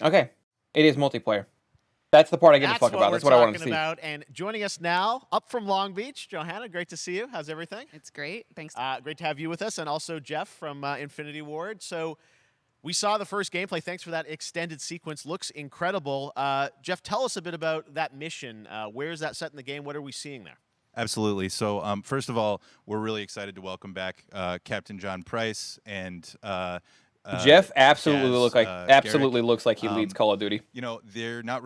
Okay. It is multiplayer. That's the part I give a fuck about. That's what I want to see. About. And joining us now, up from Long Beach, Johanna, great to see you. How's everything? It's great. Thanks. Great to have you with us, and also Jeff from Infinity Ward. So we saw the first gameplay. Thanks for that extended sequence. Looks incredible. Jeff, tell us a bit about that mission. Where is that set in the game? What are we seeing there? Absolutely. So first of all, we're really excited to welcome back Captain John Price and Jeff absolutely looks like he leads Call of Duty. You know, they're not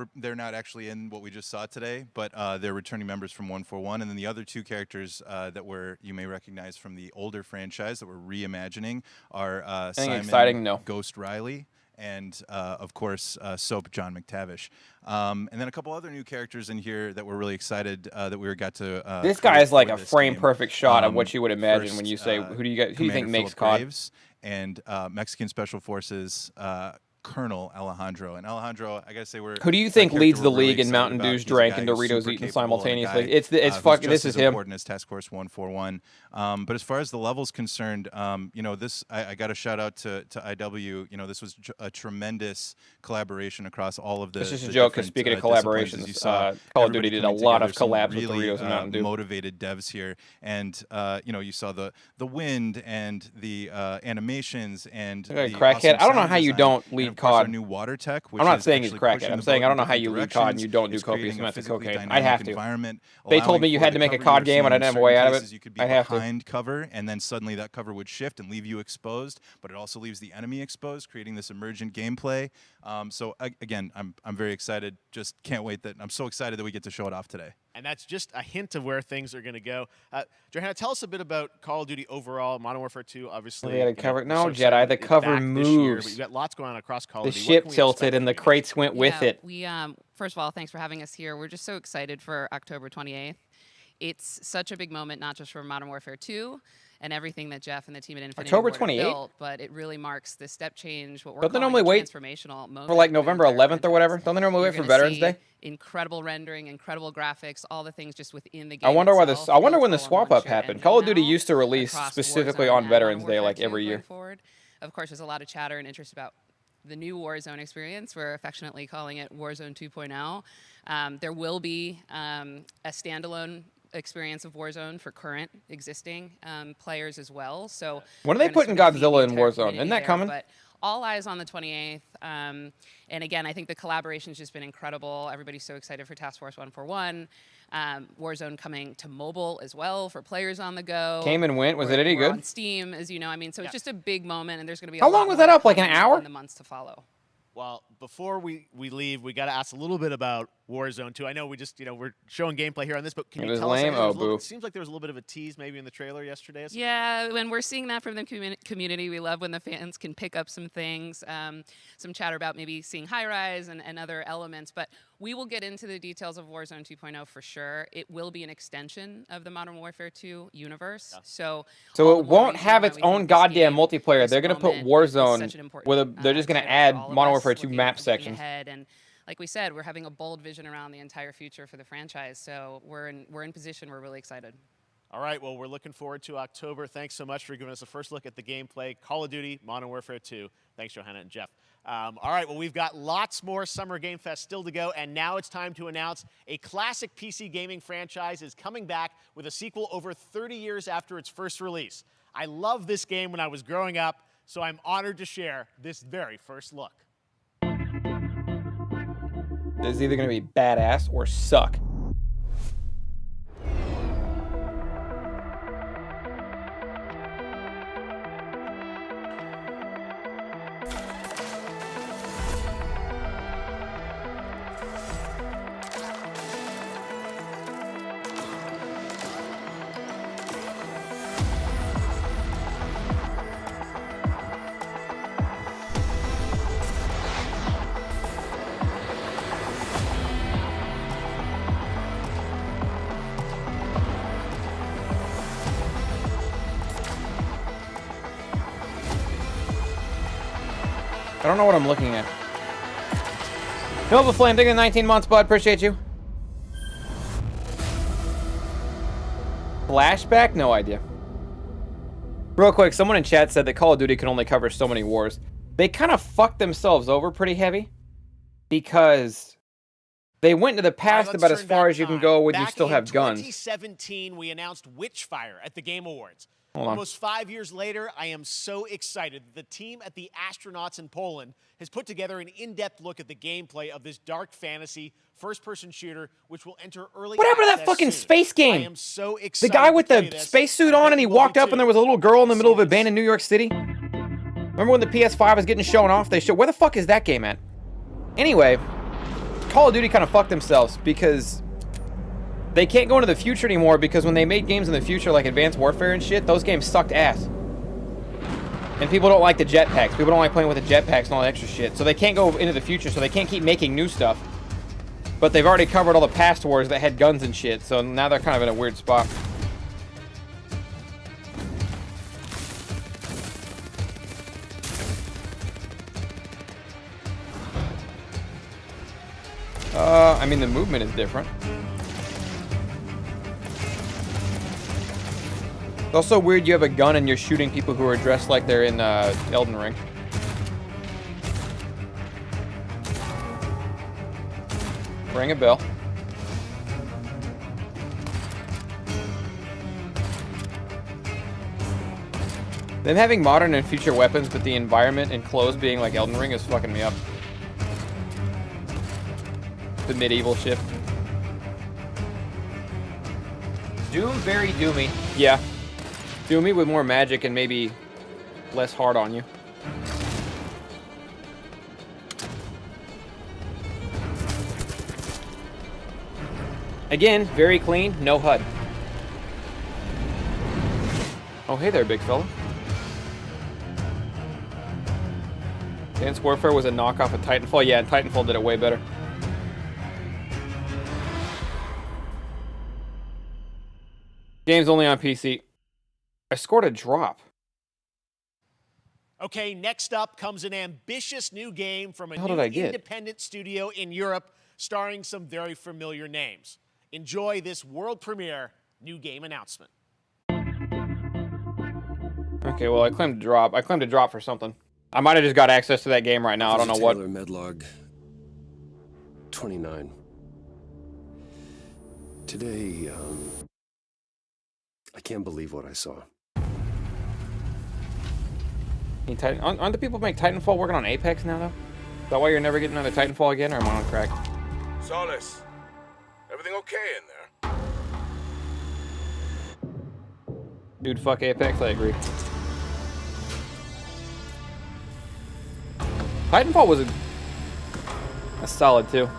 actually in what we just saw today, but they're returning members from 141, and then the other two characters that you may recognize from the older franchise that we're reimagining are Simon Ghost Riley and of course Soap John McTavish, and then a couple other new characters in here that we're really excited that we got to. This guy is like a frame perfect shot of what you would imagine when you say who do you think makes COD? And Mexican Special Forces Colonel Alejandro. And Alejandro, I gotta say, who do you think leads the league in Mountain Dews drank and Doritos eaten simultaneously? It's fucking. This is him. Important as Task Force 141. But as far as the level's concerned, you know, this I got a shout out to IW. You know, this was a tremendous collaboration across all of the. This is a joke because speaking of collaborations, you saw Call of Duty did a lot of collabs with Doritos and Mountain Dew. Motivated devs here, and you know, you saw the wind and the animations and crackhead. I don't know how you don't lead COD. New water tech. I'm not saying he's crackhead. I'm saying I don't know how you lead COD and you don't do copious amounts of cocaine. I'd have to. They told me you had to make a COD game and I didn't have a way out of it. I'd have to. Behind cover, and then suddenly that cover would shift and leave you exposed, but it also leaves the enemy exposed, creating this emergent gameplay. So again, I'm very excited. Just can't wait I'm so excited that we get to show it off today. And that's just a hint of where things are going to go. Johanna, tell us a bit about Call of Duty overall. Modern Warfare 2, obviously. No, Jedi, the cover moves. Year, but you've got lots going on across Call of Duty. The ship tilted and the crates went with it. We first of all, thanks for having us here. We're just so excited for October 28th. It's such a big moment, not just for Modern Warfare 2 and everything that Jeff and the team at Infinity October 28th built, but it really marks the step change. What we're Don't they normally wait transformational moment for like November 11th or whatever? Don't they normally wait for Veterans Day? Incredible rendering, incredible graphics, all the things just within the game. I wonder when the swap up happened. Call of Duty used to release specifically on Veterans Day, like every year. Forward. Of course, there's a lot of chatter and interest about the new Warzone experience. We're affectionately calling it Warzone 2.0. There will be a standalone experience of Warzone for current existing players as well. So when are they putting Godzilla in Warzone? Isn't that coming? But all eyes on the 28th. And again, I think the collaboration's just been incredible. Everybody's so excited for Task Force 141. Warzone coming to mobile as well for players on the go. Came and went. Was it any good? On Steam, as you know. I mean, so it's just a big moment, and there's going to be. How long was that up? Like an hour? In the months to follow. Well, before we leave, we got to ask a little bit about Warzone 2. I know we just, we're showing gameplay here on this, but can you tell us? It seems like there was a little bit of a tease maybe in the trailer yesterday. Yeah, when we're seeing that from the community, we love when the fans can pick up some things, some chatter about maybe seeing high rise and other elements. But we will get into the details of Warzone 2.0 for sure. It will be an extension of the Modern Warfare 2 universe. Yeah. So it won't have its own goddamn multiplayer. They're going to put Warzone with they're just going to add Modern Warfare 2 map sections. And like we said, we're having a bold vision around the entire future for the franchise. So we're in position. We're really excited. All right, well, we're looking forward to October. Thanks so much for giving us a first look at the gameplay. Call of Duty, Modern Warfare 2. Thanks, Johanna and Jeff. All right, well, we've got lots more Summer Game Fest still to go, and now it's time to announce a classic PC gaming franchise is coming back with a sequel over 30 years after its first release. I loved this game when I was growing up, so I'm honored to share this very first look. This is either going to be badass or suck. I don't know what I'm looking at. Nova Flame, taking 19 months, bud. Appreciate you. Flashback? No idea. Real quick, someone in chat said that Call of Duty can only cover so many wars. They kind of fucked themselves over pretty heavy. because they went to the past right, about as far as you can go when Back you still have guns. In 2017, we announced Witchfire at the Game Awards. Hold on. Almost 5 years later, I am so excited that the team at the Astronauts in Poland has put together an in-depth look at the gameplay of this dark fantasy first-person shooter, which will enter early Whatever that access fucking soon. space game. I am so excited. The guy with to play the this. spacesuit on and he walked up and there was a little girl in the middle of abandoned New York City. Remember when the PS5 was getting shown off? They showed, where the fuck is that game at? Anyway, Call of Duty kind of fucked themselves because they can't go into the future anymore because when they made games in the future like Advanced Warfare and shit, those games sucked ass. And people don't like the jetpacks. People don't like playing with the jetpacks and all that extra shit. So they can't go into the future, so they can't keep making new stuff. But they've already covered all the past wars that had guns and shit, so now they're kind of in a weird spot. I mean, the movement is different. It's also weird you have a gun and you're shooting people who are dressed like they're in Elden Ring. Ring a bell. Them having modern and future weapons, but the environment and clothes being like Elden Ring is fucking me up. The medieval shit. Doom, very doomy. Yeah. Doomy with more magic and maybe less hard on you. Again, very clean, no HUD. Oh, hey there, big fella. Advanced Warfare was a knockoff of Titanfall. Yeah, and Titanfall did it way better. Game's only on PC. I scored a drop. Okay, next up comes an ambitious new game from a new independent studio in Europe, starring some very familiar names. Enjoy this world premiere new game announcement. Okay, well, I claimed a drop. I claimed a drop for something. I might have just got access to that game right now. I don't know what. Medlog 29. Today, I can't believe what I saw. Aren't the people who make Titanfall working on Apex now, though? Is that why you're never getting another Titanfall again, or am I on crack? Solace, everything okay in there? Dude, fuck Apex, I agree. Titanfall was a solid, too.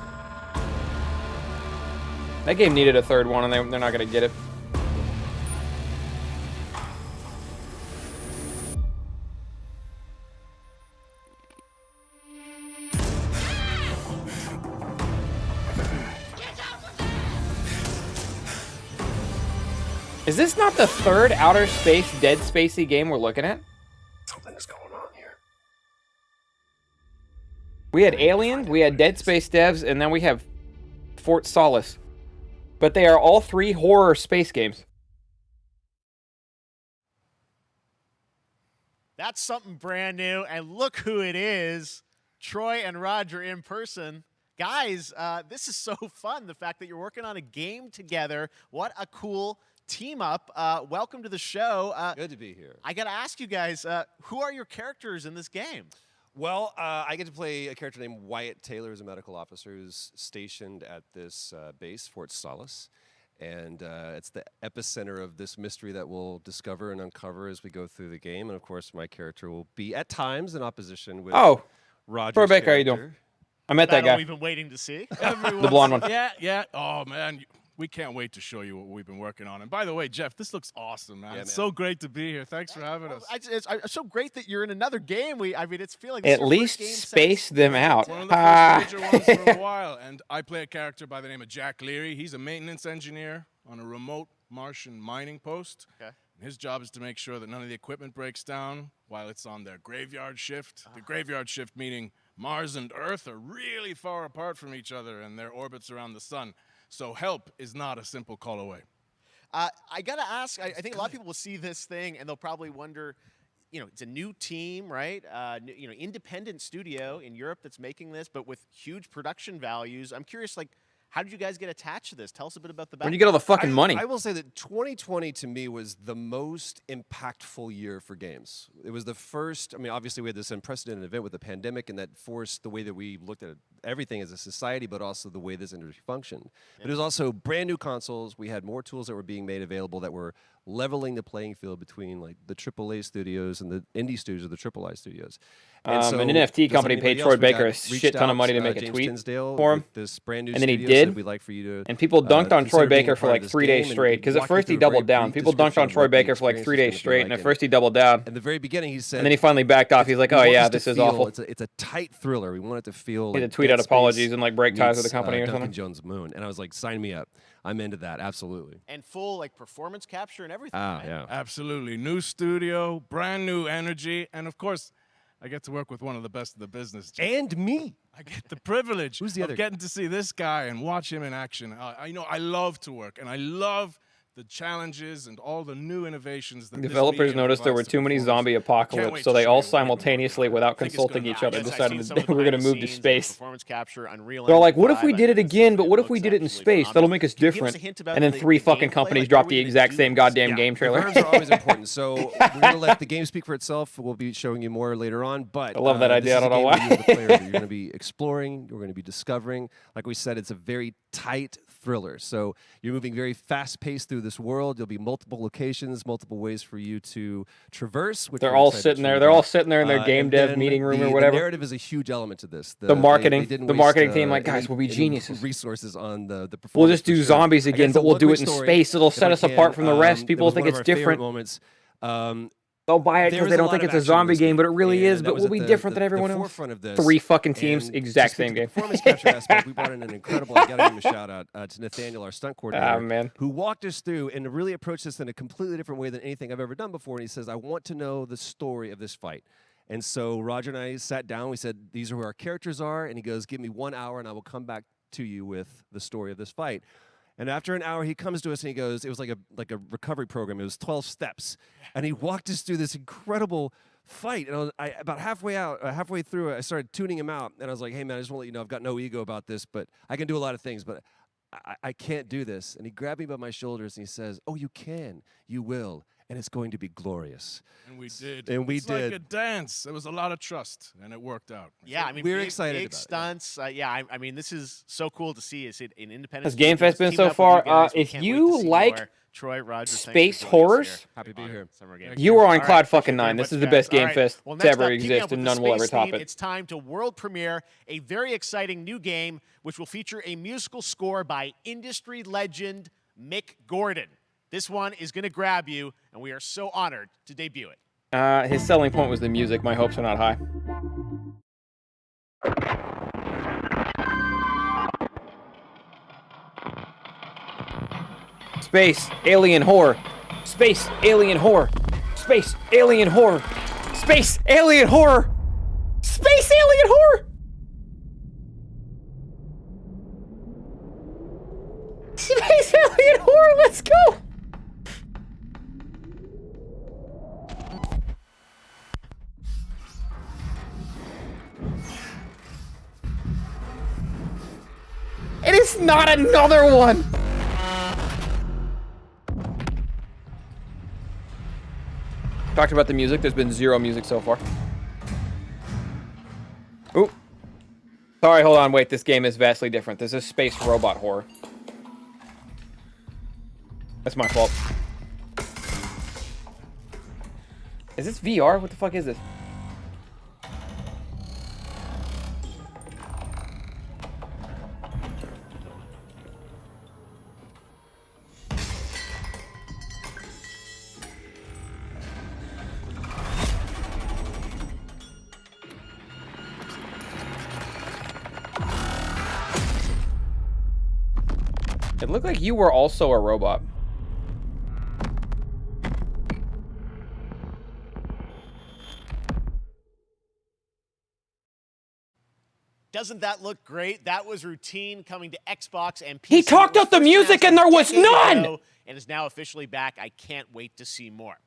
That game needed a third one, and they're not going to get it. Is this not the third outer space Dead Spacey game we're looking at? Something's going on here. We had Alien, we had Dead Space devs, and then we have Fort Solace. But they are all three horror space games. That's something brand new, and look who it is. Troy and Roger in person. Guys, this is so fun, the fact that you're working on a game together. What a cool team up. Welcome to the show. Good to be here. I got to ask you guys, who are your characters in this game? Well, I get to play a character named Wyatt Taylor, who's a medical officer who's stationed at this base, Fort Solace. And it's the epicenter of this mystery that we'll discover and uncover as we go through the game. And, of course, my character will be, at times, in opposition with Roger's Troy Baker, character. how you doing? I met that guy. We've been waiting to see. The blonde one. Yeah. Oh, man. We can't wait to show you what we've been working on. And by the way, Jeff, this looks awesome, man. Yeah, it's so great to be here. Thanks for having us. It's so great that you're in another game. I mean, it's feeling At least space them out. One of the first major ones for a while. And I play a character by the name of Jack Leary. He's a maintenance engineer on a remote Martian mining post. Okay. And his job is to make sure that none of the equipment breaks down while it's on their graveyard shift. The graveyard shift meaning Mars and Earth are really far apart from each other and their orbits around the sun. So help is not a simple call away. I got to ask, I think a lot of people will see this thing and they'll probably wonder, it's a new team, right? Independent studio in Europe that's making this, but with huge production values. I'm curious, like, how did you guys get attached to this? Tell us a bit about the background. Where'd you get all the fucking money? I will say that 2020 to me was the most impactful year for games. It was the first, I mean, obviously we had this unprecedented event with the pandemic, and that forced the way that we looked at everything as a society, but also the way this industry functioned. But it was also brand new consoles. We had more tools that were being made available that were leveling the playing field between like the AAA studios and the indie studios or the AAA studios. And so an NFT company paid Troy Baker a reached shit ton of out, money to make a James tweet Tinsdale for him. with this brand new And then he studio said, did. "We'd like for you to," And people dunked on Troy consider being Baker for part of like this 3 days game, and straight. Because at walk you first he through a very doubled down. brief People dunked description on of Troy what the Baker for like experience 3 is days gonna be straight. like. And at first he doubled down. In the very beginning, he said, And then he finally backed off. He's like, oh "We yeah, want this to is feel- awful. It's a tight thriller. We want it to feel He like had to tweet Dead out apologies Space and like break ties with the meets, company or Duncan something. Jones' Moon." And I was like, "Sign me up. I'm into that. Absolutely." And full like performance capture and everything. Ah, right? yeah. Absolutely. New studio, brand new energy, and of course, I get to work with one of the best in the business. And me. I get the privilege Who's the of other getting to see this guy and watch him in action. I love to work, and I love the challenges and all the new innovations that this Developers medium noticed there were provides to too many performers. zombie Can't apocalypse, wait so to they show all you what we can work simultaneously, on. without I think it's consulting gonna each be other, Yes, I've decided seen some of that the we were going to behind move the to scenes, the space. Performance capture, Unreal They're like, Engine what if 5, we I did it mean, again, but it what if looks we did it in absolutely space? That'll phenomenal. make us Can you give us different. a hint about And then the 3 fucking gameplay? companies Like, dropped how are the we gonna exact do same this? goddamn Yeah, game the trailer. verbs are always important. So we're going to let the game speak for itself. We'll be showing you more later on. But I love that idea. This I is a don't know game why. where you, the player, you're going to be exploring. You're going to be discovering. Like we said, it's a very tight thriller. So you're moving very fast-paced through this world. There'll be multiple locations, multiple ways for you to traverse. Which They're we're all excited to sitting show there. you They're all about. sitting there in their game And dev then meeting room or the whatever. narrative is a huge element to this. The marketing- didn't the waste, marketing team, like, any- guys, we'll be any geniuses. Resources on the performance. We'll just for do sure. zombies again, Again, but we'll one do quick it in story, space. It'll if set I us apart from the rest. it People was think one of it's our favorite different. moments. They'll buy it There because was they a don't lot think of it's a action in zombie this game, but it really and is. that But was we'll at be the- different than the everyone else. forefront of this. 3 fucking teams, And exact just with same the game. Performance capture aspect, we brought in an incredible. I got to give him a shout out to Nathaniel, our stunt coordinator, man. who walked us through and really approached this in a completely different way than anything I've ever done before. And he says, "I want to know the story of this fight." And so Roger and I sat down. We said, "These are who our characters are." And he goes, "Give me 1 hour, and I will come back to you with the story of this fight." And after an hour, he comes to us and he goes, it was like a recovery program. It was 12 steps. And he walked us through this incredible fight. And about halfway through, I started tuning him out. And I was like, "Hey, man, I just want to let you know I've got no ego about this, but I can do a lot of things, but I can't do this." And he grabbed me by my shoulders and he says, "Oh, you can. You will. And it's going to be glorious." And we did. And we it's did. like a dance. There was a lot of trust, and it worked out. Yeah, I mean, We're big, excited big about it, yeah. stunts. I mean, this is so cool to see. Is it in independent? Has Game Fest studios, been teamed so up with far? you guys. We If can't you wait to see like more. Troy, Roger, thanks for space joining us horrors, here. Happy to be here. Summer Game. You are on All right, cloud thank you fucking very 9. This much, is the guys. best Game All right, Fest well, to next ever up, keeping exist, up with and the none will ever space top theme, it. It's time to world premiere a very exciting new game, which will feature a musical score by industry legend Mick Gordon. This one is going to grab you, and we are so honored to debut it. His selling point was the music. My hopes are not high. Space, alien horror. Space, alien horror. Space, alien horror. Space, alien horror. Space, alien horror. Space, alien horror. Let's go. It is not another one! Talked about the music. There's been 0 music so far. Oop. Sorry, hold on. Wait, this game is vastly different. This is space robot horror. That's my fault. Is this VR? What the fuck is this? It looked like you were also a robot. Doesn't that look great? That was routine coming to Xbox and PC. He talked It was up the first music announced and there a was decade none! ago and is now officially back. I can't wait to see more.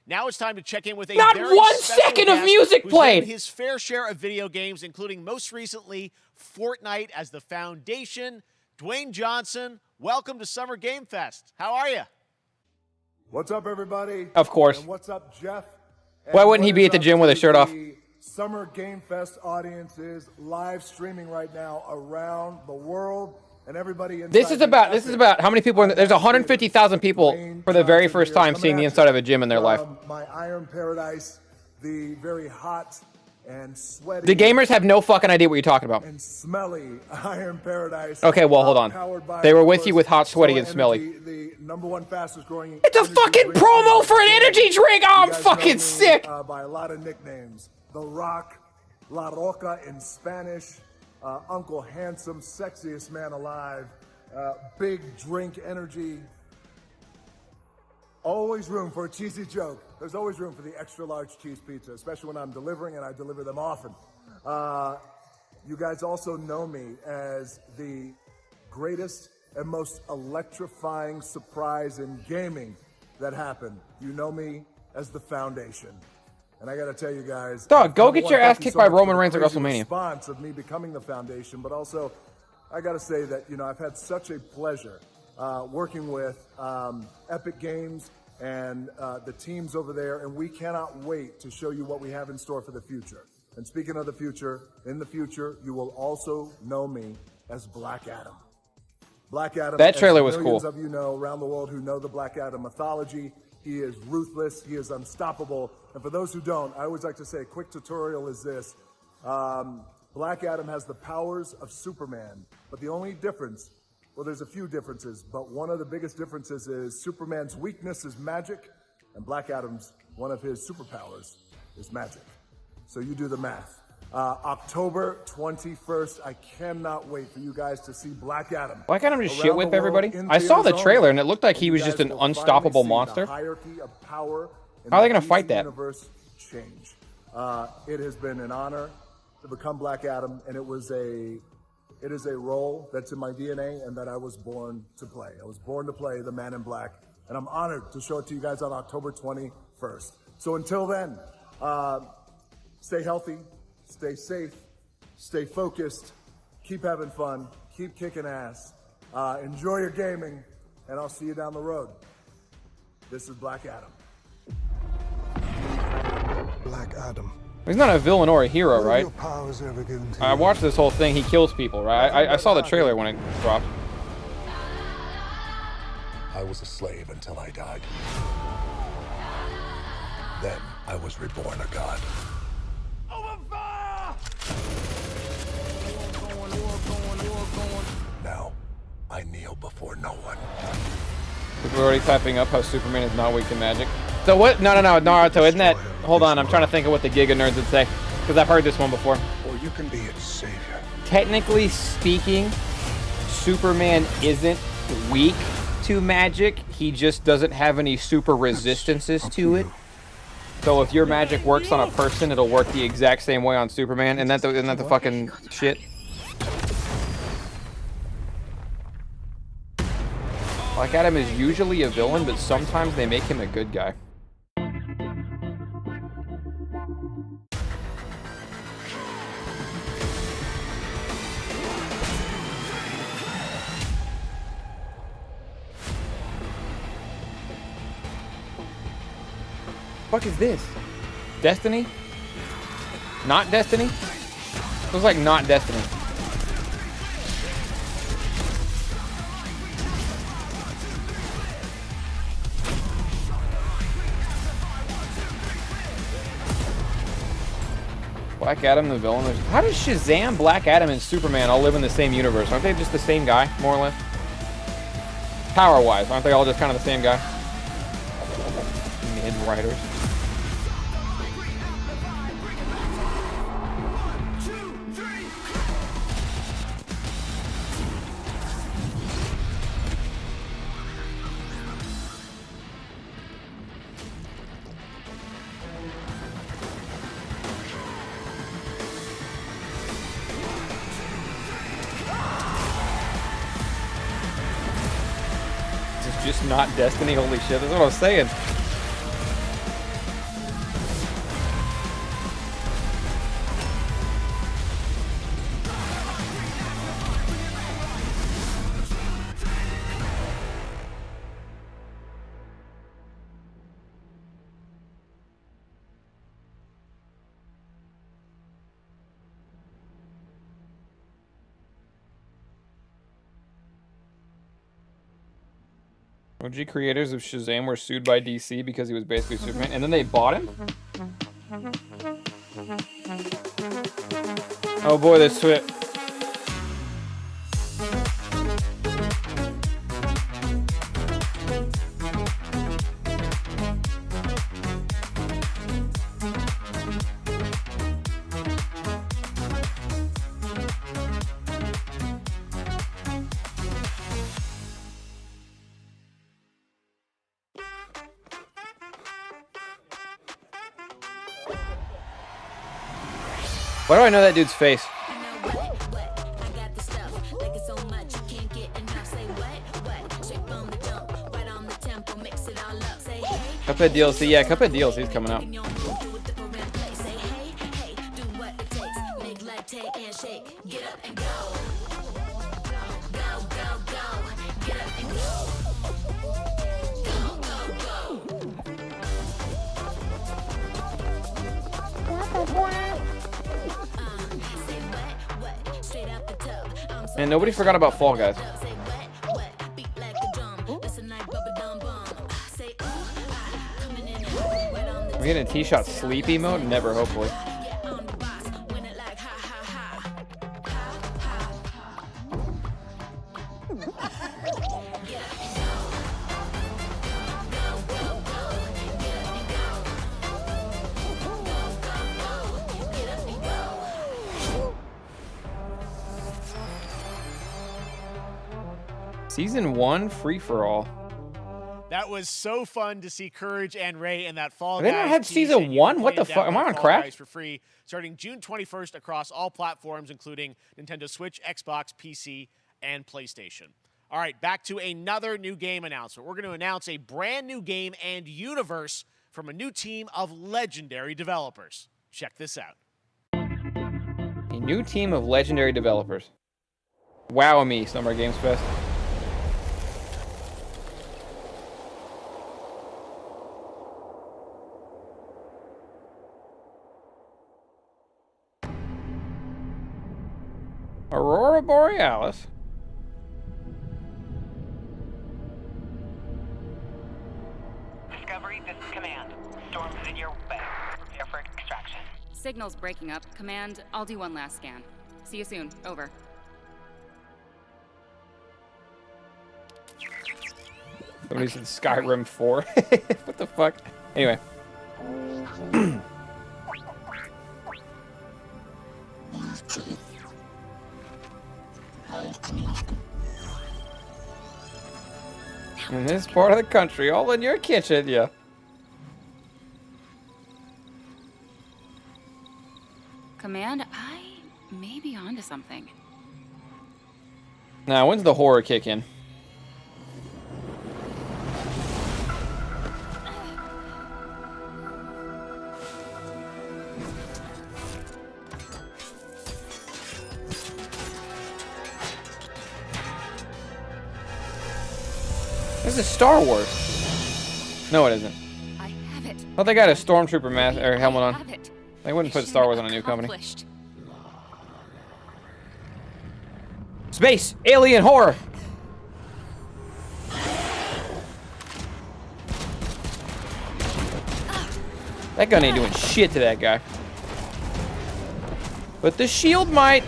Now it's time to check in with a Not very 1 special second of guest music who's played. done his fair share of video games, including most recently Fortnite as the foundation. Dwayne Johnson, welcome to Summer Game Fest. How are you? What's up, everybody? Of course. And what's up, Jeff? Why And wouldn't he what be is at the up gym with to his shirt off? the Summer Game Fest audiences live streaming right now around the world, and everybody inside This is about how many people? There's 150,000 people Dwayne for the very Johnson first here, time coming seeing the at inside you of a gym in their life. from my Iron Paradise, the very hot and sweaty. The gamers have no fucking idea what you're talking about. And smelly Iron Paradise. Okay, well, hold on. powered by, They were of with course, you with hot, sweaty, Solar and smelly. Energy, the #1 fastest growing. It's a energy fucking drink promo in for an the energy world. drink. Oh, You I'm guys fucking know me, sick. By a lot of nicknames. The Rock, La Roca in Spanish, Uncle Handsome, sexiest man alive, big drink energy. Always room for a cheesy joke. There's always room for the extra large cheese pizza, especially when I'm delivering, and I deliver them often. You guys also know me as the greatest and most electrifying surprise in gaming that happened. You know me as the Foundation. And I gotta tell you guys, Dog, go number get one, your thank ass you kicked so by much for Roman the Reigns at crazy WrestleMania. response of me becoming the Foundation, but also I gotta say that I've had such a pleasure working with Epic Games and the teams over there, and we cannot wait to show you what we have in store for the future. And speaking of the future, in the future, you will also know me as Black Adam. Black Adam. That trailer was as millions cool. of you know around the world who know the Black Adam mythology. He is ruthless. He is unstoppable. And for those who don't, I always like to say a quick tutorial is this. Black Adam has the powers of Superman, but the only difference, well, there's a few differences, but one of the biggest differences is Superman's weakness is magic, and Black Adam's, one of his superpowers is magic. So you do the math. October 21st, I cannot wait for you guys to see Black Adam. Black Adam just around shit the whip world everybody. in I saw the theaters trailer only. and it looked like he You was guys just an will finally unstoppable see monster. The hierarchy of power in How are they the gonna fight DC that? Universe change. It has been an honor to become Black Adam, and it is a role that's in my DNA and that I was born to play. I was born to play the Man in Black, and I'm honored to show it to you guys on October 21st. So until then, stay healthy, stay safe, stay focused, keep having fun, keep kicking ass, enjoy your gaming, and I'll see you down the road. This is Black Adam. Black Adam. He's not a villain or a hero, What have right? your powers ever given to I you? watched this whole thing. He kills people, right? I saw the trailer when it dropped. I was a slave until I died. Then I was reborn a god. Now, I kneel before no one. People are already typing up how Superman is not weak to magic. So what? No, Naruto, isn't that? Hold on, I'm trying to think of what the Giga Nerds would say. Because I've heard this one before. Or you can be its savior. Technically speaking, Superman isn't weak to magic. He just doesn't have any super resistances to it. So if your magic works on a person, it'll work the exact same way on Superman. Isn't that the fucking shit? Black Adam is usually a villain, but sometimes they make him a good guy. Fuck is this? Destiny? Not Destiny? Looks like not Destiny. Black Adam the villain. How does Shazam, Black Adam, and Superman all live in the same universe? Aren't they just the same guy, more or less? Power-wise, aren't they all just kind of the same guy? Mid-writers. Just not Destiny. Holy shit, that's what I was saying. OG creators of Shazam were sued by DC because he was basically Superman, and then they bought him? Oh boy, this twit. Why do I know that dude's face? Cuphead DLC, yeah, Cuphead DLC is coming out. And nobody forgot about Fall Guys. We're getting a T-Shot sleepy mode? Never, hopefully. Season 1 free-for-all. That was so fun to see Courage and Ray in that Fall Guys. They not had tease, season and you 1? can What play the fuck? download Am I on Fall crack? Guys for free starting June 21st across all platforms, including Nintendo Switch, Xbox, PC, and PlayStation. All right, back to another new game announcement. We're going to announce a brand new game and universe from a new team of legendary developers. Check this out. A new team of legendary developers. Wow me, Summer Games Fest. Aurora Borealis. Discovery, this is Command. Storm's in your way. Prepare for extraction. Signal's breaking up. Command, I'll do one last scan. See you soon. Over. Somebody said Skyrim 4. What the fuck? Anyway. In this part of the country, all in your kitchen, yeah. Command, I may be onto something. Now, when's the horror kick in? This is Star Wars. No, it isn't. I have it. Oh, they got a stormtrooper mask or helmet I on. have it. They wouldn't put Star Wars on a new company. Accomplished. Space, alien, horror. That gun ain't doing shit to that guy. But the shield might.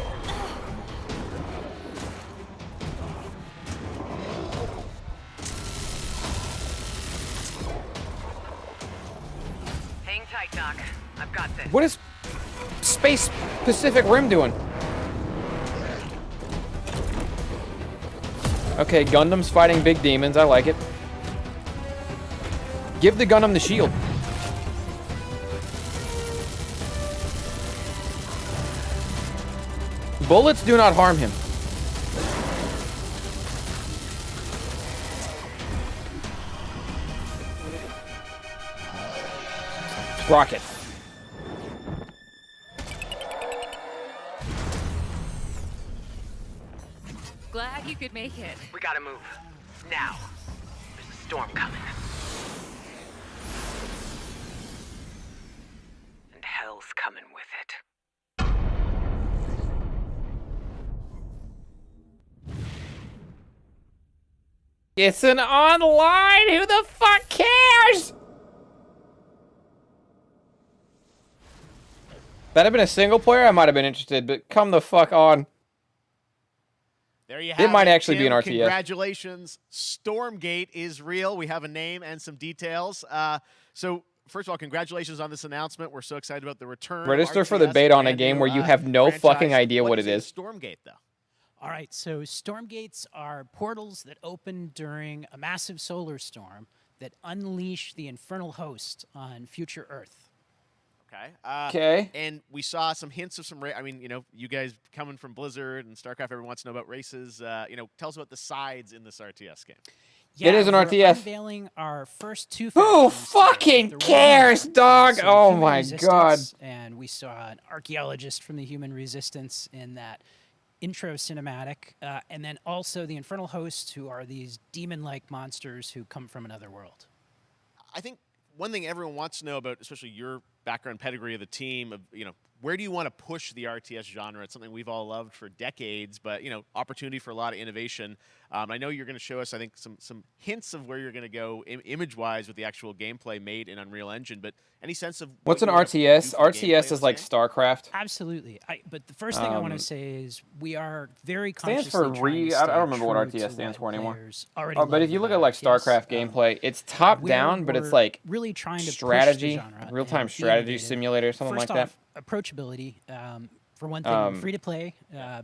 Hang tight, Doc. I've got this. What is Space Pacific Rim doing? Okay, Gundam's fighting big demons. I like it. Give the Gundam the shield. Bullets do not harm him. Rocket. Glad you could make it. We gotta move. Now. There's a storm coming. And hell's coming with it. It's an online. Who the fuck cares? That had been a single player, I might have been interested, but come the fuck on. There you have It might actually be an RTS. Congratulations. Stormgate is real. We have a name and some details. So, first of all, congratulations on this announcement. We're so excited about the return. Register for the beta on a game where you have no fucking idea what it is. Stormgate, though. All right, so Stormgates are portals that open during a massive solar storm that unleash the infernal host on future Earth. Okay. Okay. And we saw some hints of some. I mean, you guys coming from Blizzard and StarCraft, everyone wants to know about races. Tell us about the sides in this RTS game. Yeah, it is an we're RTS. Unveiling our first two. Who fucking cares, dog? Oh my god. And we saw an archaeologist from the Human Resistance in that intro cinematic, and then also the infernal hosts, who are these demon-like monsters who come from another world. I think one thing everyone wants to know about, especially your background pedigree of the team, of where do you want to push the RTS genre? It's something we've all loved for decades, but opportunity for a lot of innovation. I know you're going to show us, I think, some hints of where you're going to go image-wise with the actual gameplay made in Unreal Engine. But any sense of what's an RTS? RTS is like StarCraft. Absolutely. But the first thing I want to say is we are very stands consciously for I don't remember what RTS stands for anymore. Oh, but if you look at like StarCraft gameplay, it's top down, but it's like really trying to strategy, push the genre real-time and be strategy innovative. simulator, something First like that. off, approachability. For one thing, free to play,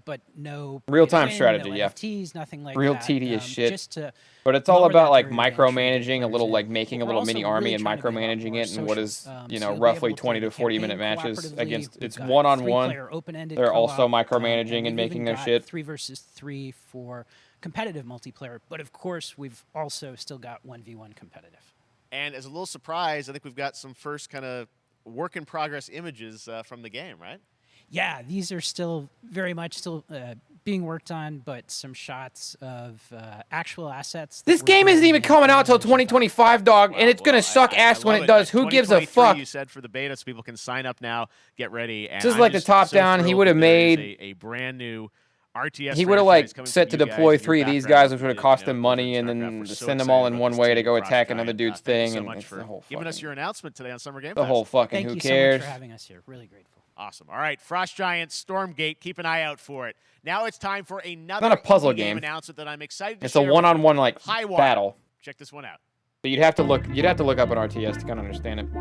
but no real-time pay-to-win, strategy, no yeah. NFTs, nothing like Real that. tedious shit. Just to but it's all lower about that like barrier to entry micromanaging a little, players like in. making a We're little also mini army really and trying to be a lot micromanaging more it in what is, social. So you'll be roughly able to 20 to 40 minute campaign matches cooperatively. against. We've It's got one-on-one. three-player open-ended They're also co-op, micromanaging and and we've making even their got shit. 3 versus 3 for competitive multiplayer. But of course, we've also still got 1v1 competitive. And as a little surprise, I think we've got some first kind of work in progress images from the game, right? Yeah, these are still very much being worked on, but some shots of actual assets. This game isn't even coming out till 2025, dog, and it's gonna suck ass when it does. Who gives a fuck? You said for the beta, so people can sign up now, get ready. And This is like the top down. He would have made a brand new RTS. He would have like set to deploy 3 of these guys, which would have cost him money, and then send them all in one way to go attack another dude's thing. So and much it's for the whole giving us fucking, your announcement today on Summer Game the Fest. whole fucking. Thank Who you cares? so much for having us here. Really grateful. Awesome. All right, Frost Giant, Stormgate. Keep an eye out for it. Now it's time for another not a puzzle indie game. announcement that I'm excited to It's a share one-on-one like High Water. battle. Check this one out. But you'd have to look up an RTS to kind of understand it.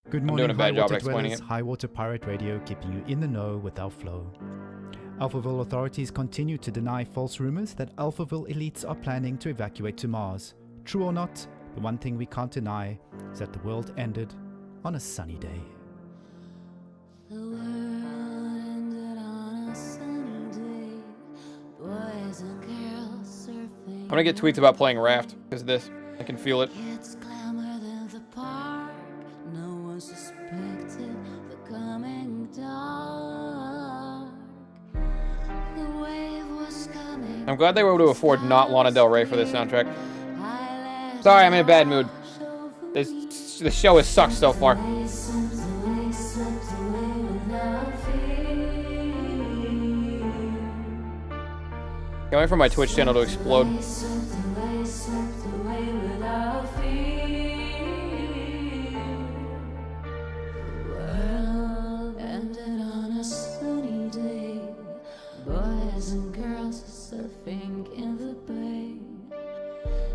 Good I'm morning, doing a bad job Highwater at explaining dwellers. it. Highwater Pirate Radio keeping you in the know with our flow. Alphaville authorities continue to deny false rumors that Alphaville elites are planning to evacuate to Mars. True or not, the one thing we can't deny is that the world ended on a sunny day. The world ended on a sunny day. Boys and girls surfing. I'm gonna get tweets about playing Raft because of this. I can feel it. Kids clamored in the park. No one suspected the coming dark. The wave was coming. I'm glad they were able to afford not Lana Del Rey for this soundtrack. Sorry, I'm in a bad mood. The show has sucked so far. Can't wait for my Twitch channel to explode. Ended on a sunny day. Boys and girls surfing in the bay.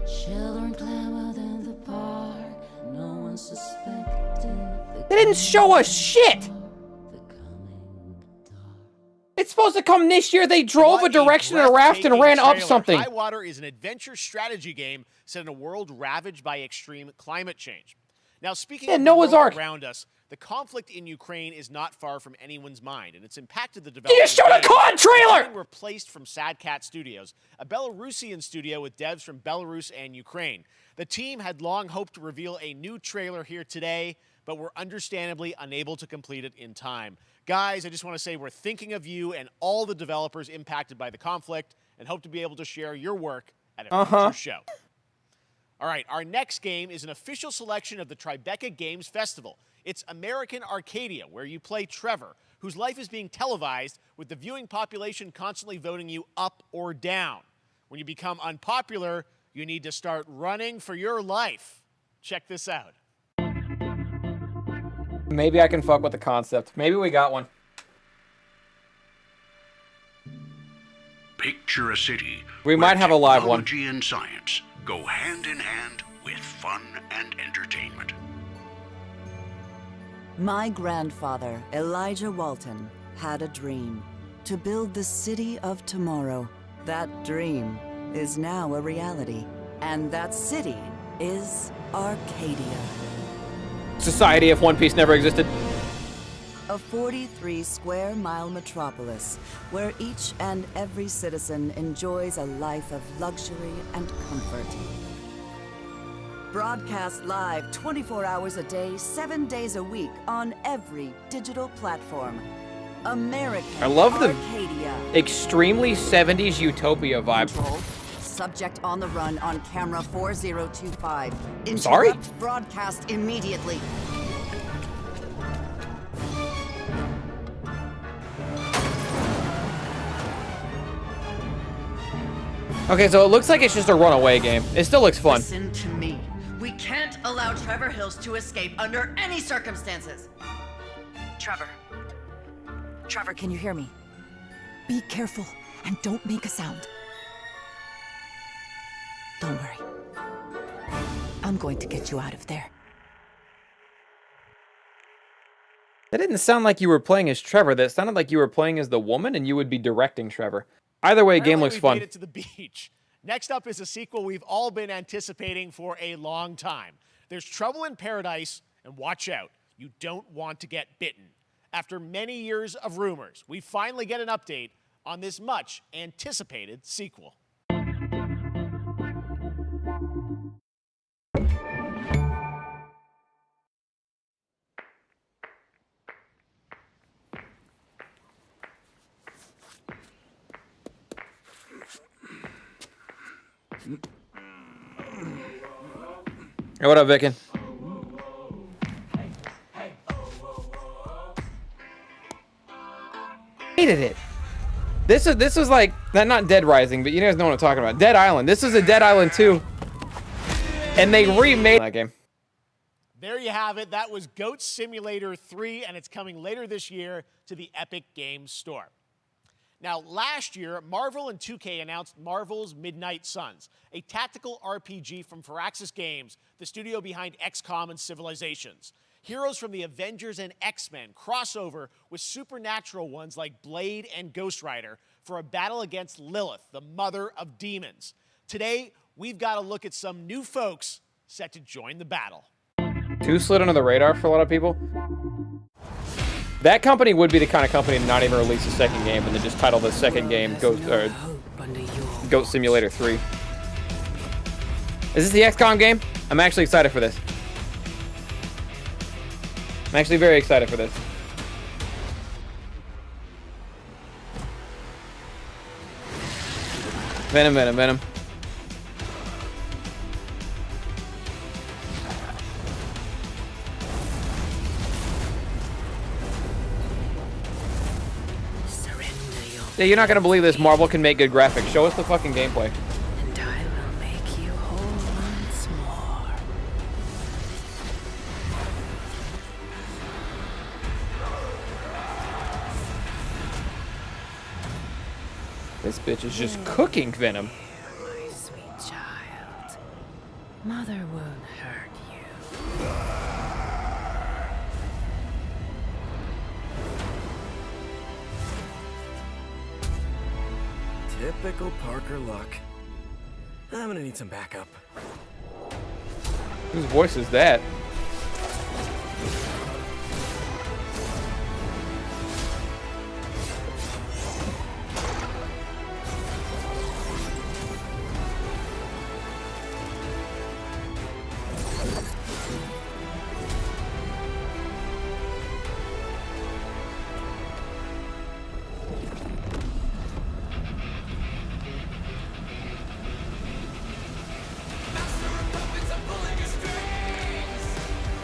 Children clamored in the park. No one suspected. They didn't show us shit! It's supposed to come this year. They drove a direction in a raft and ran up something. High Water is an adventure strategy game set in a world ravaged by extreme climate change. Now, speaking of the Noah's world Ark. around us, the conflict in Ukraine is not far from anyone's mind, and it's impacted the You development. just showed a COD trailer! Replaced from Sad Cat Studios, a Belarusian studio with devs from Belarus and Ukraine. The team had long hoped to reveal a new trailer here today, but were understandably unable to complete it in time. Guys, I just want to say we're thinking of you and all the developers impacted by the conflict and hope to be able to share your work at a future show. All right, our next game is an official selection of the Tribeca Games Festival. It's American Arcadia, where you play Trevor, whose life is being televised with the viewing population constantly voting you up or down. When you become unpopular, you need to start running for your life. Check this out. Maybe I can fuck with the concept. Maybe we got one. Picture a city We where might have a live one. technology and science go hand in hand with fun and entertainment. My grandfather, Elijah Walton, had a dream to build the city of tomorrow. That dream is now a reality, and that city is Arcadia. Society if One Piece never existed. A 43-square-mile metropolis where each and every citizen enjoys a life of luxury and comfort. Broadcast live 24 hours a day, 7 days a week on every digital platform. American I love the Arcadia. extremely 70s utopia vibe. Subject on the run on camera 4025. Sorry? Interrupt broadcast immediately. Okay, so it looks like it's just a runaway game. It still looks fun. Listen to me. We can't allow Trevor Hills to escape under any circumstances. Trevor. Trevor, can you hear me? Be careful and don't make a sound. Don't worry. I'm going to get you out of there. That didn't sound like you were playing as Trevor. That sounded like you were playing as the woman and you would be directing Trevor. Either way, game looks fun. Made it to the beach. Next up is a sequel we've all been anticipating for a long time. There's Trouble in Paradise, and watch out, you don't want to get bitten. After many years of rumors, we finally get an update on this much anticipated sequel. Hey, what up, Vicken? Hated it. This was like not Dead Rising, but you guys know what I'm talking about. Dead Island. This is a Dead Island 2, and they remade that game. There you have it. That was Goat Simulator 3, and it's coming later this year to the Epic Games Store. Now, last year, Marvel and 2K announced Marvel's Midnight Suns, a tactical RPG from Firaxis Games, the studio behind XCOM and Civilizations. Heroes from the Avengers and X-Men cross over with supernatural ones like Blade and Ghost Rider for a battle against Lilith, the mother of demons. Today, we've got to look at some new folks set to join the battle. 2 slid under the radar for a lot of people. That company would be the kind of company to not even release a second game and then just title the second game Goat Simulator 3. Is this the XCOM game? I'm actually excited for this. I'm actually very excited for this. Venom, Venom, Venom. Yeah, you're not gonna believe this. Marvel can make good graphics. Show us the fucking gameplay. And I will make you whole once more. This bitch is just cooking Venom. My sweet child. Mother won't hurt you. Typical Parker luck. I'm gonna need some backup. Whose voice is that?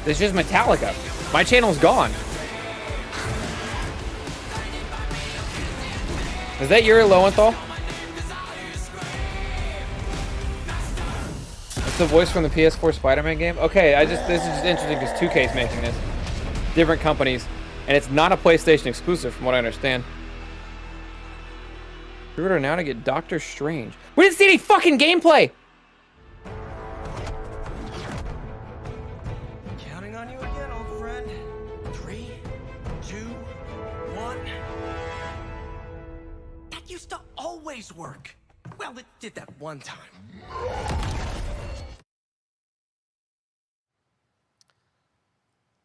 This is Metallica. My channel's gone. Is that Yuri Lowenthal? It's the voice from the PS4 Spider-Man game. Okay, this is just interesting because 2K's making this. Different companies, and it's not a PlayStation exclusive, from what I understand. Pre-order now to get Doctor Strange. We didn't see any fucking gameplay. Counting on you again, old friend. 3, 2, 1. That used to always work. Well, it did that one time.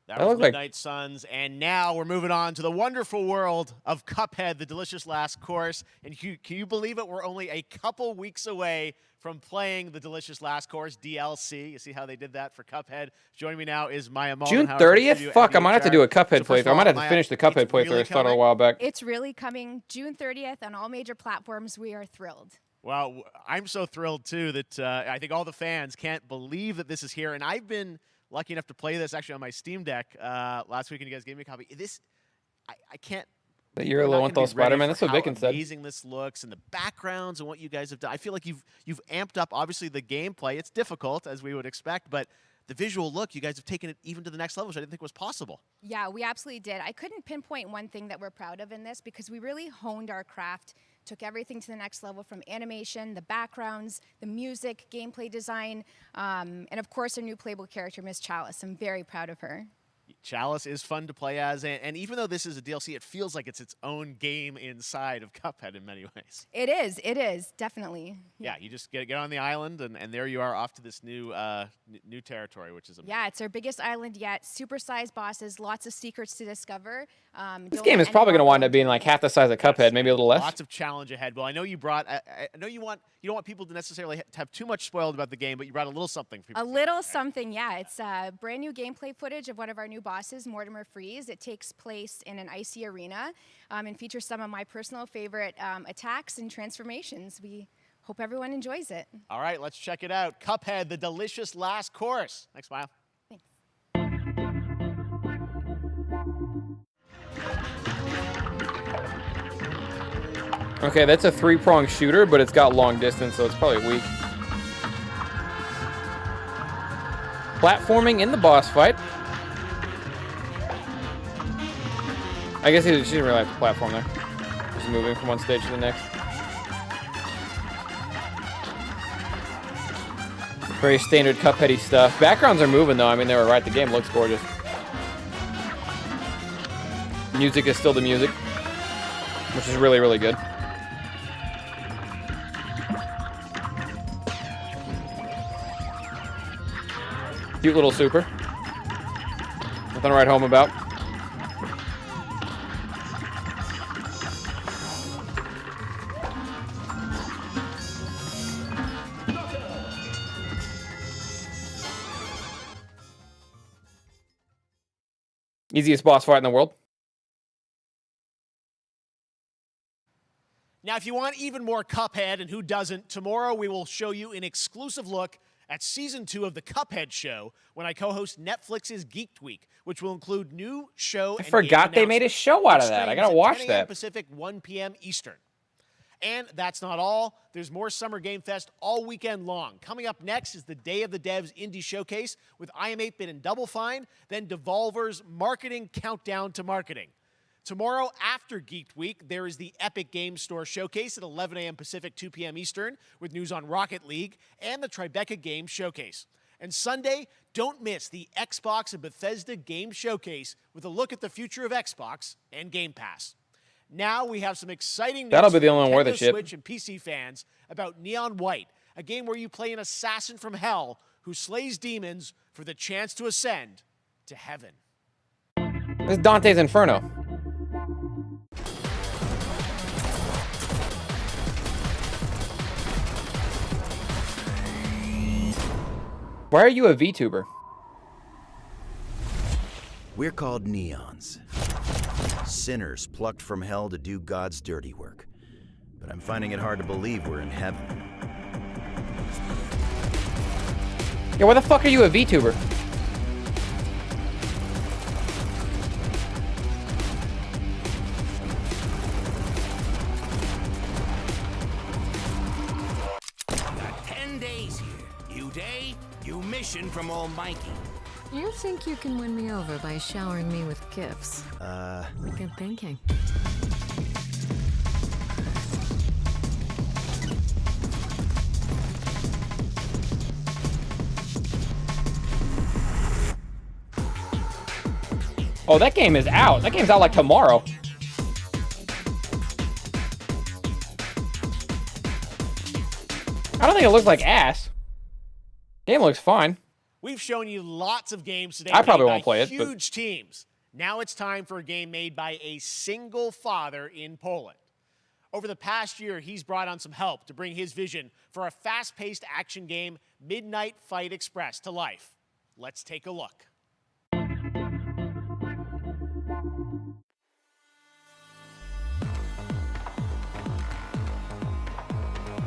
That That was looked like- Midnight Suns, and now we're moving on to the wonderful world of Cuphead, the delicious last course. And can you believe it? We're only a couple weeks away from playing the delicious last course DLC. You see how they did that for Cuphead? Joining me now is Maya Mullenhauer. June from 30th? Studio Fuck, I might have to do a MDHR. Cuphead So first of playthrough. I might all, have to Maya, finish the Cuphead it's playthrough really I started a coming? while back. It's really coming June 30th on all major platforms. We are thrilled. Well, I'm so thrilled, too, that I think all the fans can't believe that this is here. And I've been lucky enough to play this actually on my Steam Deck last week, and you guys gave me a copy. I can't. That you're a little one Spider-Man. That's what Bacon said. Amazing this looks, and the backgrounds and what you guys have done. I feel like you've amped up, obviously, the gameplay. It's difficult, as we would expect, but the visual look, you guys have taken it even to the next level, which I didn't think was possible. Yeah, we absolutely did. I couldn't pinpoint one thing that we're proud of in this because we really honed our craft, took everything to the next level from animation, the backgrounds, the music, gameplay design, and of course our new playable character, Miss Chalice. I'm very proud of her. Chalice is fun to play as, and even though this is a DLC, it feels like it's its own game inside of Cuphead in many ways. It is, definitely. Yeah, you just get on the island, and there you are off to this new new territory, which is amazing. Yeah, it's our biggest island yet. Supersized bosses, lots of secrets to discover. This game is probably going to wind up being like half the size of Cuphead, maybe a little less. Lots of challenge ahead. Well, I know you brought. I know you don't want people to necessarily have too much spoiled about the game, but you brought a little something for people. A little something, yeah. It's brand new gameplay footage of one of our new bosses, Mortimer Freeze. It takes place in an icy arena and features some of my personal favorite attacks and transformations. We hope everyone enjoys it. All right, let's check it out. Cuphead, the delicious last course. Thanks, Smile. Okay, that's a 3-pronged shooter, but it's got long distance, so it's probably weak. Platforming in the boss fight. I guess she didn't really have to platform there. Just moving from one stage to the next. Very standard Cupheady stuff. Backgrounds are moving though. I mean, they were right. The game looks gorgeous. Music is still the music, which is really, really good. Cute little super. Nothing to write home about. Easiest boss fight in the world. Now, if you want even more Cuphead, and who doesn't, tomorrow we will show you an exclusive look at Season 2 of the Cuphead Show when I co-host Netflix's Geeked Week, which will include new show I and forgot game they made a announcements, show out which of that. I streams gotta at watch 10 a.m. that. Pacific, 1 p.m. Eastern. And that's not all. There's more Summer Game Fest all weekend long. Coming up next is the Day of the Devs Indie Showcase with I Am 8-Bit and Double Fine, then Devolver's Marketing Countdown to Marketing. Tomorrow, after Geeked Week, there is the Epic Games Store Showcase at 11 a.m. Pacific, 2 p.m. Eastern, with news on Rocket League and the Tribeca Games Showcase. And Sunday, don't miss the Xbox and Bethesda Game Showcase with a look at the future of Xbox and Game Pass. Now we have some exciting news That'll be the for only one worth a Nintendo shit. Switch and PC fans about Neon White, a game where you play an assassin from hell who slays demons for the chance to ascend to heaven. This is Dante's Inferno. Why are you a VTuber? We're called neons. Sinners plucked from hell to do God's dirty work. But I'm finding it hard to believe we're in heaven. Yeah, why the fuck are you a VTuber? Got 10 days here. New day, new mission from Almighty. You think you can win me over by showering me with gifts? Good thinking. Oh, that game is out. That game's out like tomorrow. I don't think it looks like ass. Game looks fine. We've shown you lots of games today. I probably made won't by play it, but- Huge teams. Now it's time for a game made by a single father in Poland. Over the past year, he's brought on some help to bring his vision for a fast-paced action game, Midnight Fight Express, to life. Let's take a look.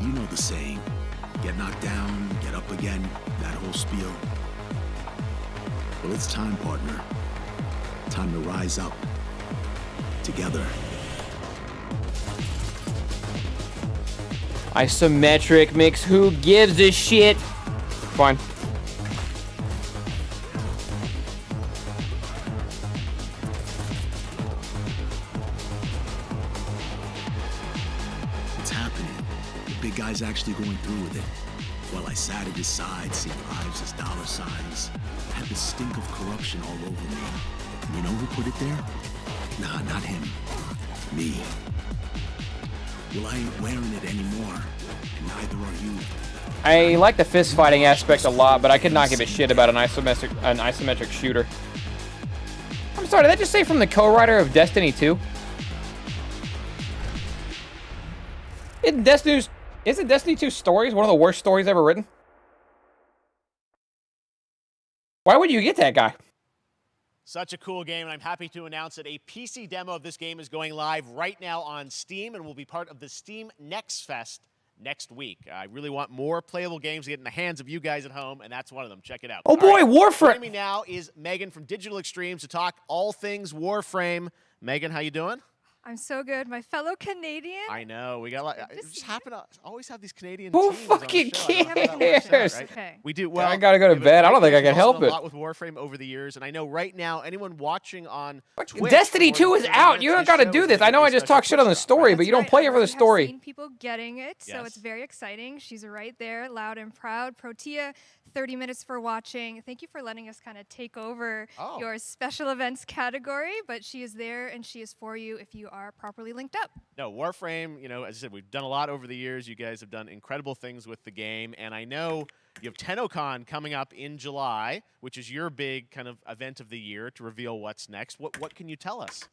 You know the saying, get knocked down, get up again, that whole spiel. Well, it's time, partner. Time to rise up. Together. Isometric mix, who gives a shit? Fine. It's happening. The big guy's actually going through with it. While I sat at his side, seeing lives as dollar signs, I had the stink of corruption all over me. You know who put it there? Nah, not him. Me. Well, I ain't wearing it anymore, and neither are you. I like the fist fighting aspect a lot, but I could not give a shit about an isometric shooter. I'm sorry, did that just say from the co-writer of Destiny 2? Isn't Destiny 2 stories one of the worst stories ever written? Why would you get that guy? Such a cool game, and I'm happy to announce that a PC demo of this game is going live right now on Steam and will be part of the Steam Next Fest next week. I really want more playable games to get in the hands of you guys at home, and that's one of them. Check it out. Oh boy, Warframe! Joining me now is Megan from Digital Extremes to talk all things Warframe. Megan, how you doing? I'm so good. My fellow Canadian. I know. We got a lot. It just happen to always have these Canadian Who teams on the fucking show. I don't know how that works out, cares? right? Okay. We do well. I gotta go to but bed. I don't think I Megan's can help done it. A lot with Warframe over the years, and I know right now anyone watching on Twitch, Destiny 2 is out. You don't gotta do this. I know I just talk shit on the story, but you don't play it for the I've story. seen people getting it, so Yes. it's very exciting. She's right there, loud and proud. Protea, 30 minutes for watching. Thank you for letting us kind of take over your special events category, but she is there and she is for you if you are properly linked up. No, Warframe, you know, as I said, we've done a lot over the years. You guys have done incredible things with the game, and I know you have TennoCon coming up in July, which is your big kind of event of the year to reveal what's next. What can you tell us?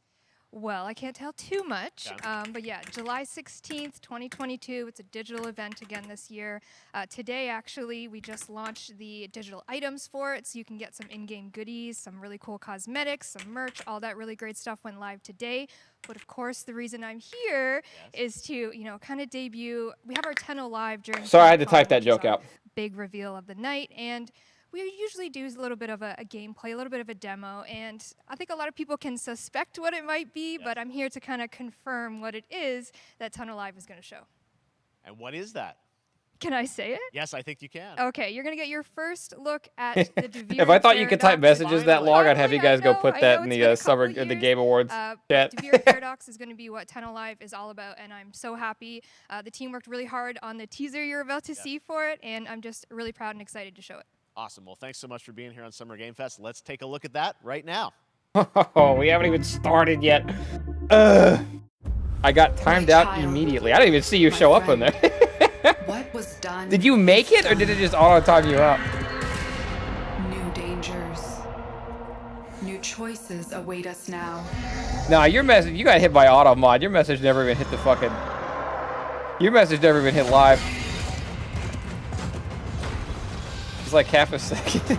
Well, I can't tell too much, Okay. but yeah, July 16th, 2022. It's a digital event again this year. Today, actually, we just launched the digital items for it, so you can get some in-game goodies, some really cool cosmetics, some merch, all that really great stuff went live today. But of course, the reason I'm here is to, you know, kind of debut. We have our Tenno live during. Sorry, I had to TennoCon, type that which is joke our out. Big reveal of the night, and we usually do a little bit of a gameplay, a little bit of a demo, and I think a lot of people can suspect what it might be, but I'm here to kind of confirm what it is that Tenno Live is going to show. And what is that? Can I say it? Yes, I think you can. Okay, you're going to get your first look at the DeVere If I thought you could type Paradox. messages that long, I'd have you guys go put that in the summer, couple the Game Awards chat. DeVere Paradox is going to be what Tenno Live is all about, and I'm so happy. The team worked really hard on the teaser you're about to see for it, and I'm just really proud and excited to show it. Awesome. Well, thanks so much for being here on Summer Game Fest. Let's take a look at that right now. Oh, we haven't even started yet. I got timed out immediately. I didn't even see you show up in there. What was done? Did you make it, or did it just auto-time you out? New dangers. New choices await us now. Nah, your message, you got hit by auto mod. Your message never even hit the fucking... Your message never even hit live. It's like half a second.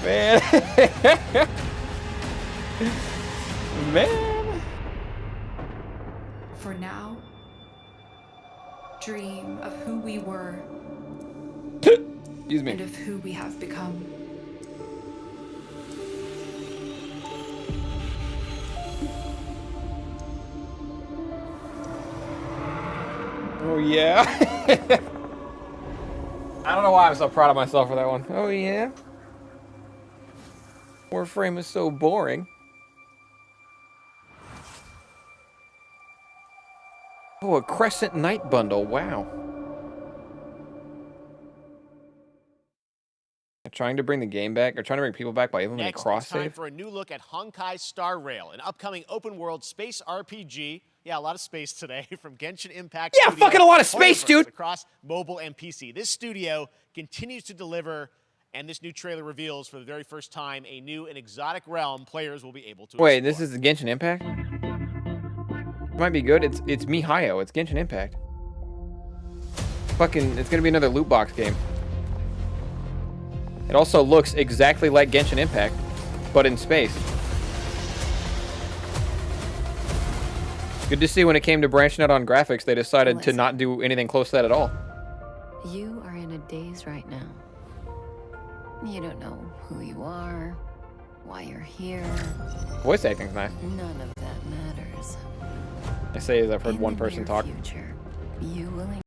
Man. Man. For now, dream of who we were. Excuse me. And of who we have become. Oh yeah. I don't know why I'm so proud of myself for that one. Oh yeah. Warframe is so boring. Oh, a Crescent Night bundle. Wow. They're trying to bring the game back. They're trying to bring people back by implementing Next, cross it's time save. for a new look at Honkai Star Rail, an upcoming open-world space RPG. Yeah, a lot of space today from Genshin Impact. Yeah, studio fucking a lot of space, Hoyoverse dude. Across mobile and PC. This studio continues to deliver, and this new trailer reveals for the very first time a new and exotic realm players will be able to Wait, explore. this is Genshin Impact? Might be good. It's Mihayo. It's Genshin Impact. Fucking, it's gonna be another loot box game. It also looks exactly like Genshin Impact, but in space. Good to see when it came to branching out on graphics, they decided to not do anything close to that at all. You are in a daze right now. You don't know who you are, why you're here. Voice acting's nice. None of that matters. I say as I've heard In one the person near talk. Future, you will